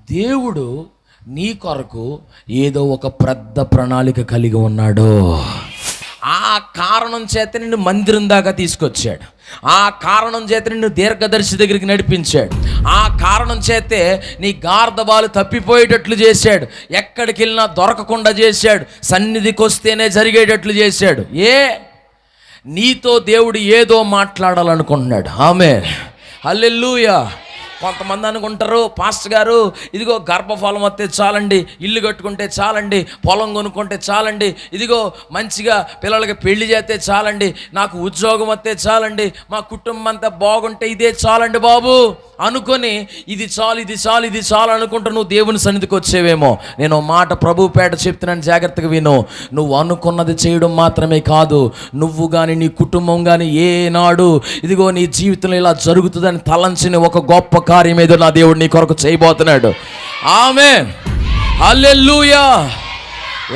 దేవుడు నీ కొరకు ఏదో ఒక పెద్ద ప్రణాళిక కలిగి ఉన్నాడు. ఆ కారణం చేత నిన్ను మందిరం దాకా తీసుకొచ్చాడు. ఆ కారణం చేత నిన్ను దీర్ఘదర్శి దగ్గరికి నడిపించాడు. ఆ కారణం చేతే నీ గార్ధబాలు తప్పిపోయేటట్లు చేశాడు. ఎక్కడికి వెళ్ళినా దొరకకుండా చేశాడు. సన్నిధికి వస్తేనే జరిగేటట్లు చేశాడు. నీతో దేవుడు ఏదో మాట్లాడాలనుకుంటున్నాడు. ఆమేన్, హల్లెలూయా. కొంతమంది అనుకుంటారు, పాస్టర్ గారు ఇదిగో గర్భఫలం వస్తే చాలండి, ఇల్లు కట్టుకుంటే చాలండి, పొలం కొనుక్కుంటే చాలండి, ఇదిగో మంచిగా పిల్లలకి పెళ్లి చేస్తే చాలండి, నాకు ఉద్యోగం వస్తే చాలండి, మా కుటుంబం అంతా బాగుంటే ఇదే చాలండి బాబు అనుకొని ఇది చాలు ఇది చాలు ఇది చాలు అనుకుంటూ నువ్వు దేవుని సన్నిధికి వచ్చేవేమో. నేను మాట ప్రభు పేట చెప్తున్నాను, జాగ్రత్తగా విను. నువ్వు అనుకున్నది చేయడం మాత్రమే కాదు, నువ్వు కానీ నీ కుటుంబం కానీ ఏనాడు ఇదిగో నీ జీవితంలో ఇలా జరుగుతుందని తలంచిన ఒక గొప్ప కార్యం ఏదో నా దేవుడు నీ కొరకు చేయబోతున్నాడు. ఆమేన్, హల్లెలూయా.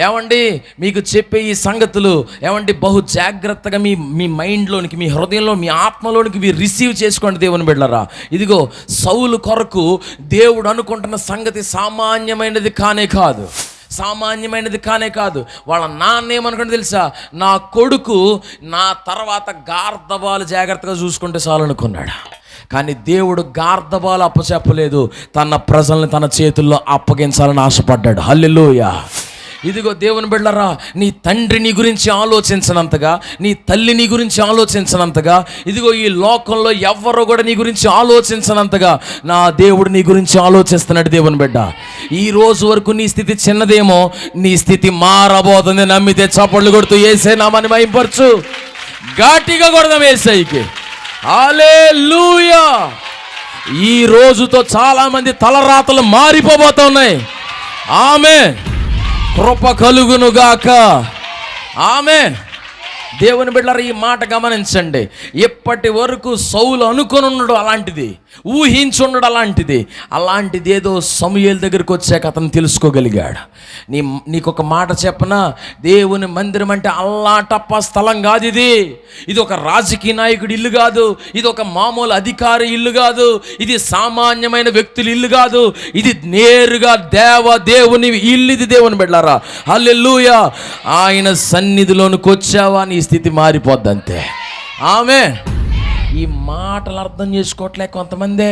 ఏమండి, మీకు చెప్పే ఈ సంగతులు ఏమండి బహు జాగ్రత్తగా మీ మైండ్లోనికి, మీ హృదయంలో, మీ ఆత్మలోనికి మీరు రిసీవ్ చేసుకోండి దేవుని బిడ్డలారా. ఇదిగో సౌలు కొరకు దేవుడు అనుకుంటున్న సంగతి సామాన్యమైనది కానే కాదు, సామాన్యమైనది కానే కాదు. వాళ్ళ నాన్న ఏమనుకుంటే తెలుసా, నా కొడుకు నా తర్వాత గార్ధబాలు జాగ్రత్తగా చూసుకుంటే చాలు అనుకున్నాడు. కానీ దేవుడు గార్ధబాలు అప్పచెప్పలేదు, తన ప్రజల్ని తన చేతుల్లో అప్పగించాలని ఆశపడ్డాడు. హల్లెలూయా. ఇదిగో దేవుని బిడ్డలారా, నీ తండ్రి నీ గురించి ఆలోచించనంతగా, నీ తల్లి నీ గురించి ఆలోచించనంతగా, ఇదిగో ఈ లోకంలో ఎవ్వరూ కూడా నీ గురించి ఆలోచించనంతగా నా దేవుడు నీ గురించి ఆలోచిస్తున్నాడు. దేవుని బిడ్డ, ఈ రోజు వరకు నీ స్థితి చిన్నదేమో, నీ స్థితి మారబోతుంది. నమ్మితే చప్పట్లు కొడుతూ యేసే నామమును మహిమపరచు. గట్టిగా కొడదాం యేసయ్యకి. హల్లెలూయా. ఈ రోజుతో చాలా మంది తలరాతలు మారిపోబోతున్నాయి. ఆమేన్, కృప కలుగునుగాక. ఆమేన్. దేవుని బిడ్డలారా, ఈ మాట గమనించండి. ఇప్పటి వరకు సౌలు అనుకొని ఉన్నాడు అలాంటిది, ఊహించున్నాడు అలాంటిది. అలాంటిది ఏదో సమూయేలు దగ్గరికి వచ్చాక అతను తెలుసుకోగలిగాడు. నీకు ఒక మాట చెప్పనా, దేవుని మందిరం అంటే అల్లాటప్ప స్థలం కాదు. ఇది ఒక రాజకీయ నాయకుడి ఇల్లు కాదు, ఇది ఒక మామూలు అధికారి ఇల్లు కాదు, ఇది సామాన్యమైన వ్యక్తుల ఇల్లు కాదు, ఇది నేరుగా దేవుని ఇల్లు. ఇది దేవుని బిడ్డలారా, హల్లెలూయా. ఆయన సన్నిధిలోనికి వచ్చావా నీ స్థితి మారిపోద్దంతే. ఆమేన్. ఈ మాటలు అర్థం చేసుకోవట్లే కొంతమంది,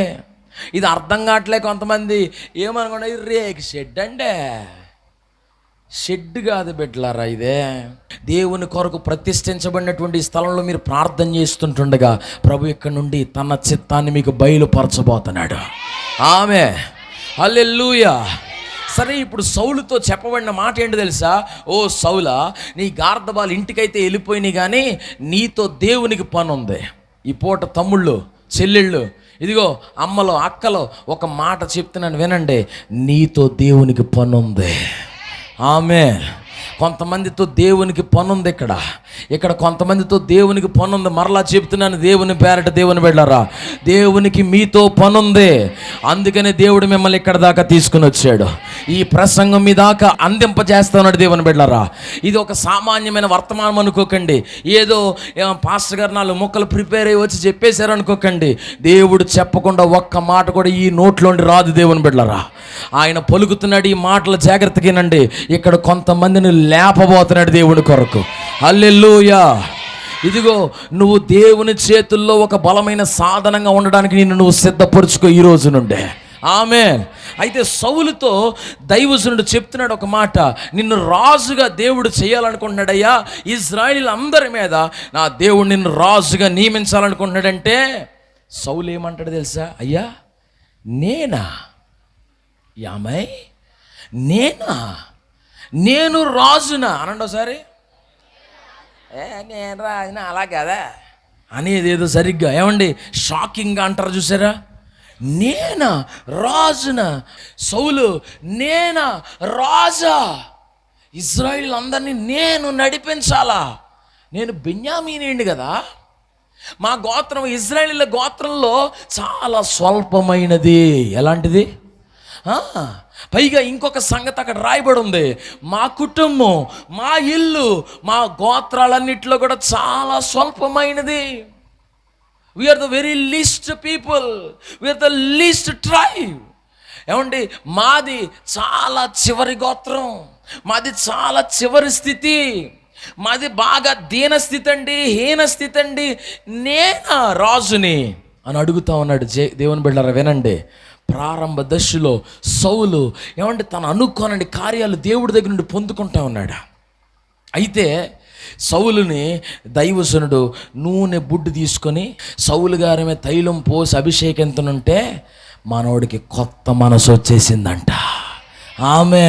ఇది అర్థం కావట్లే కొంతమంది. ఏమనుకోండి, రేకు షెడ్ అంటే షెడ్ కాదు బిడ్డలారా, ఇదే దేవుని కొరకు ప్రతిష్ఠించబడినటువంటి స్థలంలో మీరు ప్రార్థన చేస్తుంటుండగా ప్రభు ఇక్కడ నుండి తన చిత్తాన్ని మీకు బయలుపరచబోతున్నాడు. ఆమేన్, హల్లెలూయా. సరే, ఇప్పుడు సౌలుతో చెప్పబడిన మాట ఏంటో తెలుసా? ఓ సౌలా, నీ గార్ధబాలు ఇంటికైతే వెళ్ళిపోయినాయి, కానీ నీతో దేవునికి పని ఉంది. ఈ పూట తమ్ముళ్ళు, చెల్లెళ్ళు, ఇదిగో అమ్మలో, అక్కలో ఒక మాట చెప్తున్నాను వినండి, నీతో దేవునికి పని ఉంది. ఆమేన్. కొంతమందితో దేవునికి పని ఉంది. ఇక్కడ కొంతమందితో దేవునికి పని ఉంది. మరలా చెప్తున్నాను, దేవుని పేరట దేవుని బిడ్డలారా, దేవునికి మీతో పని ఉంది. అందుకనే దేవుడు మిమ్మల్ని ఇక్కడ దాకా తీసుకుని వచ్చాడు. ఈ ప్రసంగం మీ దాకా అందింపజేస్తున్నాడు దేవుని బిడ్డలారా. ఇది ఒక సామాన్యమైన వర్తమానం అనుకోకండి. ఏదో పాస్టర్ గారు 4 ముక్కలు ప్రిపేర్ అయ్యి వచ్చి చెప్పేశారు అనుకోకండి. దేవుడు చెప్పకుండా ఒక్క మాట కూడా ఈ నోట్లోండి రాదు దేవుని బిడ్డలారా. ఆయన పలుకుతున్నాడు ఈ మాటలు, జాగ్రత్తగా వినండి. ఇక్కడ కొంతమందిని లేపబోతున్నాడు దేవుని కొరకు. హల్లెలూయా. ఇదిగో నువ్వు దేవుని చేతుల్లో ఒక బలమైన సాధనంగా ఉండడానికి నువ్వు సిద్ధపరుచుకో ఈ రోజు నుండే. ఆమేన్. అయితే సౌలుతో దైవజనుడు చెప్తున్నాడు ఒక మాట, నిన్ను రాజుగా దేవుడు చేయాలనుకుంటున్నాడయ్యా, ఇజ్రాయేలీయుల అందరి మీద నా దేవుడు నిన్ను రాజుగా నియమించాలనుకుంటున్నాడంటే సౌలు ఏమంటాడు తెలుసా? అయ్యా నేనా? యామై నేనా? నేను రాజునా అనండి ఒకసారి. నేను రాజునా అలా కదా అనేది ఏదో సరిగ్గా ఏమండి షాకింగ్గా అంటారు చూసారా. నేనా రాజునా? సౌలు నేనా రాజా? ఇజ్రాయిల్ అందరినీ నేను నడిపించాలా? నేను బెన్యామీనేండి కదా, మా గోత్రం ఇజ్రాయేలీల గోత్రంలో చాలా స్వల్పమైనది. ఎలాంటిది? పైగా ఇంకొక సంగతి అక్కడ రాయబడి ఉంది, మా కుటుంబం, మా ఇల్లు, మా గోత్రాలన్నిటిలో కూడా చాలా స్వల్పమైనది. We are the very least people. We are the least tribe. ఏమండి మాది చాలా చివరి గోత్రం, మాది చాలా చివరి స్థితి, మాది బాగా దీన స్థితి అండి, హీన స్థితి అండి, నేనా రాజుని అని అడుగుతా ఉన్నాడు. దేవుని బిడ్డలారా వినండి, ప్రారంభ దశలో సౌలు ఏమంటే తను అనుకోనండి కార్యాలు దేవుడి దగ్గర నుండి పొందుకుంటా ఉన్నాడు. అయితే సౌలుని దైవజనుడు నూనె బుడ్డు తీసుకొని సౌలు గారి మీద తైలం పోసి అభిషేకించనుంటే మనోడికి కొత్త మనసు వచ్చేసిందంట. ఆమె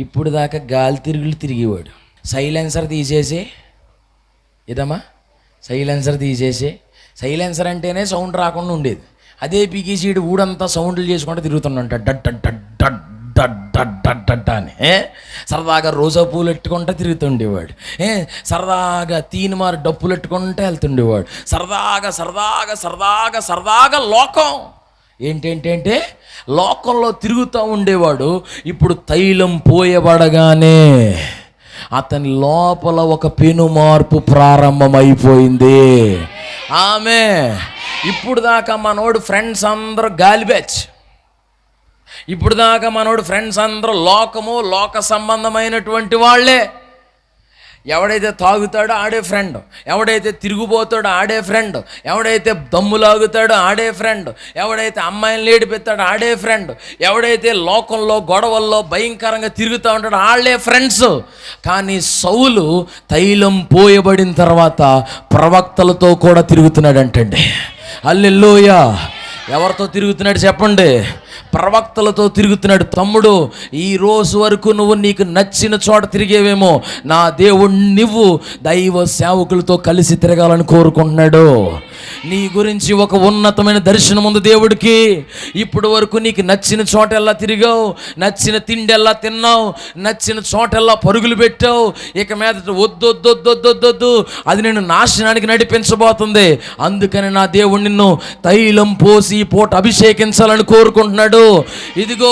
ఇప్పుడు దాకా గాలి తిరిగేవాడు, సైలెన్సర్ తీసేసి సైలెన్సర్ అంటేనే సౌండ్ రాకుండా ఉండేది, అదే పీకేసీడు ఊడంతా సౌండ్లు చేసుకుంటూ తిరుగుతుండంట, డడ్ డడ్ డడ్ డడ్ డడ్ డడ్ డడ్ అని సరదాగా రోజా పూలు ఎట్టుకుంటూ తిరుగుతుండేవాడు, సరదాగా తీనిమారు డప్పులు ఎట్టుకుంటూ వెళ్తుండేవాడు, సరదాగా సరదాగా సరదాగా సరదాగా లోకం ఏంటంటే లోకంలో తిరుగుతూ ఉండేవాడు. ఇప్పుడు తైలం పోయబడగానే అతని లోపల ఒక పెను మార్పు ప్రారంభమైపోయింది. ఆమె ఇప్పుడు దాకా మనోడు ఫ్రెండ్స్ అందరూ గాలి బ్యాచ్, ఇప్పుడు దాకా మనోడు ఫ్రెండ్స్ అందరూ లోక సంబంధమైనటువంటి వాళ్ళే. ఎవడైతే తాగుతాడో ఆడే ఫ్రెండ్, ఎవడైతే తిరుగుబోతాడో ఆడే ఫ్రెండ్, ఎవడైతే దమ్ములాగుతాడో ఆడే ఫ్రెండ్, ఎవడైతే అమ్మాయిని లేడిపెత్తాడో ఆడే ఫ్రెండ్, ఎవడైతే లోకంలో గొడవల్లో భయంకరంగా తిరుగుతూ ఉంటాడో ఆళ్లే ఫ్రెండ్స్. కానీ సౌలు తైలం పోయబడిన తర్వాత ప్రవక్తలతో కూడా తిరుగుతున్నాడంటండి. హల్లెలూయా. ఎవరితో తిరుగుతున్నాడు చెప్పండి? ప్రవక్తలతో తిరుగుతున్నాడు. తమ్ముడు, ఈ రోజు వరకు నువ్వు నీకు నచ్చిన చోట తిరిగేవేమో, నా దేవుడు నువ్వు దైవ సేవకులతో కలిసి తిరగాలని కోరుకుంటున్నాడు. నీ గురించి ఒక ఉన్నతమైన దర్శనం ఉంది దేవుడికి. ఇప్పుడు వరకు నీకు నచ్చిన చోటెల్లా తిరిగావు, నచ్చిన తిండెల్లా తిన్నావు, నచ్చిన చోటెల్లా పరుగులు పెట్టావు. ఇక మీద వద్దొద్దొద్దొద్దొద్దొద్దు, అది నిన్ను నాశనానికి నడిపించబోతుంది. అందుకని నా దేవుడు నిన్ను తైలం పోసి పూట అభిషేకించాలని కోరుకుంటున్నాడు. ఇదిగో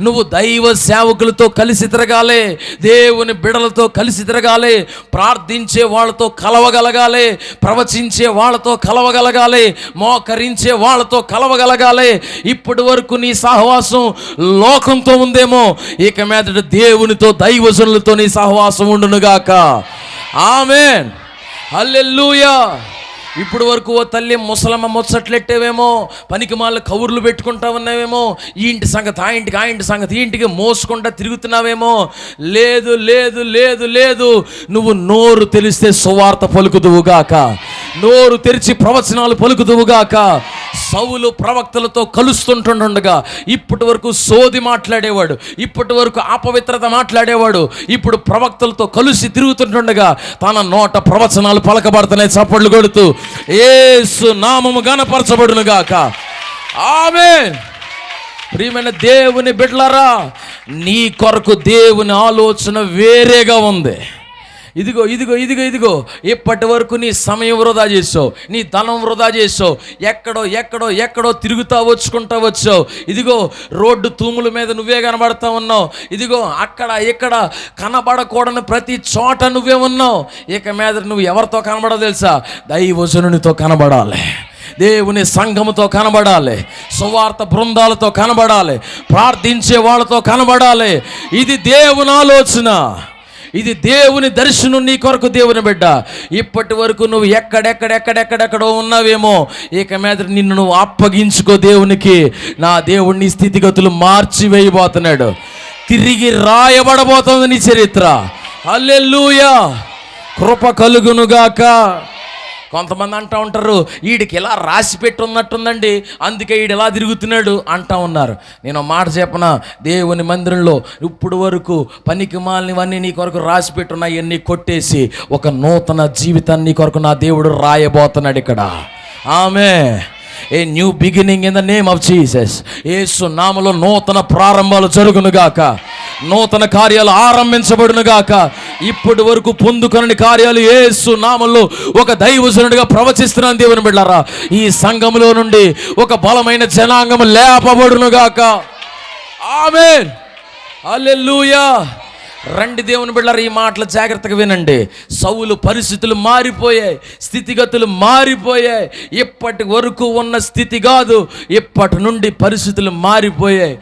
నువ్వు దైవ సేవకులతో కలిసి తిరగాలి, దేవుని బిడలతో కలిసి తిరగాలి, ప్రార్థించే వాళ్ళతో కలవగలగాలి, ప్రవచించే వాళ్ళతో కలవగలగాలి, మోకరించే వాళ్ళతో కలవగలగాలి. ఇప్పటి వరకు నీ సహవాసం లోకంతో ఉందేమో, ఇక మీదట దేవునితో దైవజనులతో నీ సహవాసం ఉండునుగాక. ఆమేన్. హల్లెలూయా. ఇప్పుడు వరకు ఓ తల్లి ముసలమ్మ ముచ్చట్లెట్టేవేమో, పనికి మాల కబుర్లు పెట్టుకుంటా ఉన్నావేమో, ఈ ఇంటి సంగతి ఆ ఇంటికి, ఆ ఇంటి సంగతి ఈ ఇంటికి మోసుకుంటా తిరుగుతున్నావేమో. లేదు లేదు లేదు లేదు, నువ్వు నోరు తెలిస్తే సువార్త పలుకుదువుగాక, నోరు తెరిచి ప్రవచనాలు పలుకుదువుగాక. సౌలు ప్రవక్తలతో కలుస్తుంటుండగా ఇప్పటి వరకు సోది మాట్లాడేవాడు, ఇప్పటి వరకు అపవిత్రత మాట్లాడేవాడు, ఇప్పుడు ప్రవక్తలతో కలిసి తిరుగుతుంటుండగా తన నోట ప్రవచనాలు పలకబడుతున్నాయి. చప్పట్లు కొడుతూ యేసు నామము ఘనపరచబడునుగాక. ఆమేన్. ప్రియమైన దేవుని బిడ్డలారా, నీ కొరకు దేవుని ఆలోచన వేరేగా ఉంది. ఇదిగో ఇదిగో ఇదిగో ఇదిగో ఇప్పటి వరకు నీ సమయం వృధా చేసావు, నీ ధనం వృధా చేసావు, ఎక్కడో ఎక్కడో ఎక్కడో తిరుగుతా వచ్చుకుంటా వచ్చావు. ఇదిగో రోడ్డు తూముల మీద నువ్వే కనబడతా ఉన్నావు. ఇదిగో అక్కడ ఇక్కడ కనబడకూడని ప్రతి చోట నువ్వే ఉన్నావు. ఇక మీద నువ్వు ఎవరితో కనబడాలో తెలుసా? దైవజనునితో కనబడాలి, దేవుని సంఘముతో కనబడాలి, సువార్త బృందాలతో కనబడాలి, ప్రార్థించే వాళ్ళతో కనబడాలి. ఇది దేవుని ఆలోచన, ఇది దేవుని దర్శనం నీ కొరకు. దేవుని బిడ్డ, ఇప్పటి వరకు నువ్వు ఎక్కడెక్కడెక్కడెక్కడెక్కడో ఉన్నావేమో, ఇక మీద నిన్ను నువ్వు అప్పగించుకో దేవునికి. నా దేవుడిని స్థితిగతులు మార్చి వేయబోతున్నాడు, తిరిగి రాయబడబోతుంది నీ చరిత్ర. హల్లెలూయా. కృప కలుగునుగాక. కొంతమంది అంటూ ఉంటారు, వీడికి ఇలా రాసి పెట్టి ఉన్నట్టుందండి, అందుకే వీడు ఎలా తిరుగుతున్నాడు అంటూ ఉన్నారు. నేను మాట చెప్పనా, దేవుని మందిరంలో ఇప్పుడు వరకు పనికి మాలినవన్నీ నీ కొరకు రాసి పెట్టున్నాయి, ఇవన్నీ కొట్టేసి ఒక నూతన జీవితాన్ని నీ కొరకు నా దేవుడు రాయబోతున్నాడు ఇక్కడ. Amen. A new beginning in the name of Jesus. యేసు నామములో నూతన ప్రారంభాలు జరుగునుగాక, నూతన కార్యాలు ఆరంభించబడునుగాక. ఇప్పటి వరకు పొందుకొనని కార్యాలు యేసు నామములో ఒక దైవజనుడిగా ప్రవచిస్తున్నాను. దేవుని బిడ్డలారా, ఈ సంఘములో నుండి ఒక బలమైన జనాంగము లేపబడునుగాక. ఆమేన్. హల్లెలూయా. రండి దేవుని బిడ్డలారా, ఈ మాటలు జాగ్రత్తగా వినండి. సౌలు పరిస్థితులు మారిపోయాయి, స్థితిగతులు మారిపోయాయి. ఇప్పటి వరకు ఉన్న స్థితి కాదు, ఇప్పటి నుండి పరిస్థితులు మారిపోయాయి.